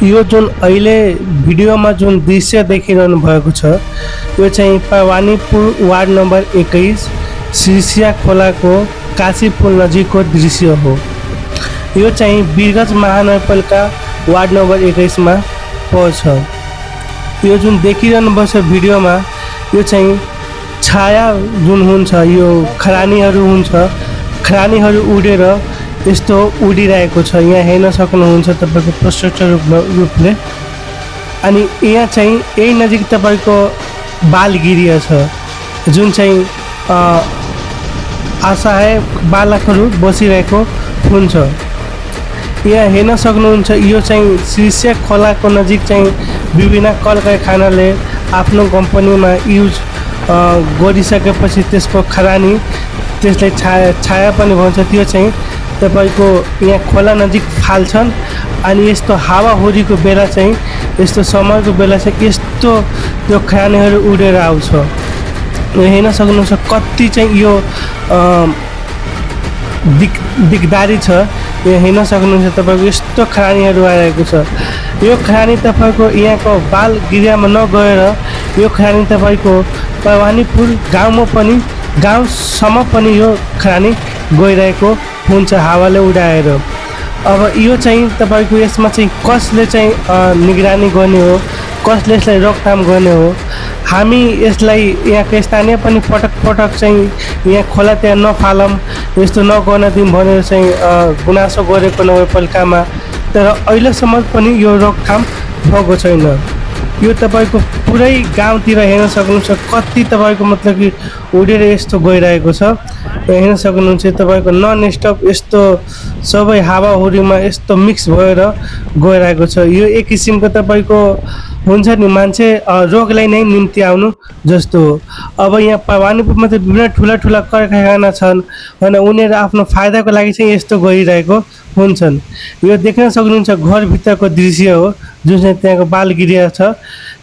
यो जुन अहिले भिडियोमा जुन दृश्य देखिरहनु भएको छ यो चाहिँ भवानीपुर वार्ड नम्बर 21 सिरसिया खोलाको काशी पुल नजिकको दृश्य हो। यो चाहिँ वीरगंज महानगरपालिका वार्ड नम्बर 21 मा पर्छ। यो जुन देखिरहनु भएको छ भिडियोमा यो चाहिँ छाया जुन हुन्छ यो खरानीहरू हुन्छ, खरानीहरू उडेर यस्तो उडिरहेको छ। यहाँ हेर्न सक्नुहुन्छ तपाईको प्रत्यक्ष रूपले। अनि यहाँ चाहिँ यही नजिक तपाईको बालगिरिया छ जुन चाहिँ असहाय बालकहरू बसिरहेको हुन्छ। यहाँ हेर्न सक्नुहुन्छ यो चाहिँ सिरसिया खोलाको नजिक चाहिँ विभिन्न कल कारखानाले आफ्नो कम्पनीमा युज गरिसकेपछि त्यसको खरानी त्यसलाई छाया पनि भन्छ त्यो चाहिँ तपाईको यहाँ खोला नजिक फाल्छन्। अनि यस्तो हावाहुरीको बेला चाहिँ यस्तो समयको बेला चाहिँ यस्तो त्यो खरानीहरू उडेर आउँछ। हेर्न सक्नुहुन्छ कति चाहिँ यो दिगदारी छ। यहाँ हेर्न सक्नुहुन्छ तपाईको यस्तो खरानीहरू आइरहेको छ। यो खरानी तपाईको यहाँको बालगिरियामा नगएर यो खरानी तपाईको भवानीपुर गाउँमा पनि गाउँसम्म पनि यो खरानी गइरहेको हुन्छ हावाले उडाएर। अब यो चाहिँ तपाईको यसमा चाहिँ कसले चाहिँ निगरानी गर्ने हो, कसले यसलाई रोकथाम गर्ने हो। हामी यसलाई यहाँको स्थानीय पनि पटक पटक चाहिँ यहाँ खोला त्यहाँ नफालौँ यस्तो नगर्न दिउँ भनेर चाहिँ गुनासो गरेको नगरपालिकामा, तर अहिलेसम्म पनि यो रोकथाम भएको छैन। यो तपाईको पुरै गाउँतिर हेर्न सक्नुहुन्छ कति तपाईको मतलब कि उडेर यस्तो गइरहेको छ। हेर्न सक्नुहुन्छ तपाईको नन स्टप यस्तो सबै हावाहुरीमा यस्तो मिक्स भएर गइरहेको छ। यो एक किसिमको तपाईको हुन्छ नि मान्छे रोगलाई नै निम्ति आउनु जस्तो हो। अब यहाँ भवानीपुरमा त विभिन्न ठुला ठुला कारखाना छन् भने उनीहरू आफ्नो फाइदाको लागि चाहिँ यस्तो गरिरहेको हुन्छन्। यो देख्न सक्नुहुन्छ घरभित्रको दृश्य हो जुन चाहिँ त्यहाँको बालगिरिया छ।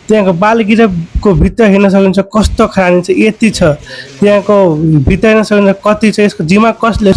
त्यहाँको बालगिरियाको भित्र हेर्न सक्नुहुन्छ कस्तो खरानी छ, यति छ त्यहाँको भित्र हेर्न सक्नुहुन्छ कति छ, यसको जिम्मा कसले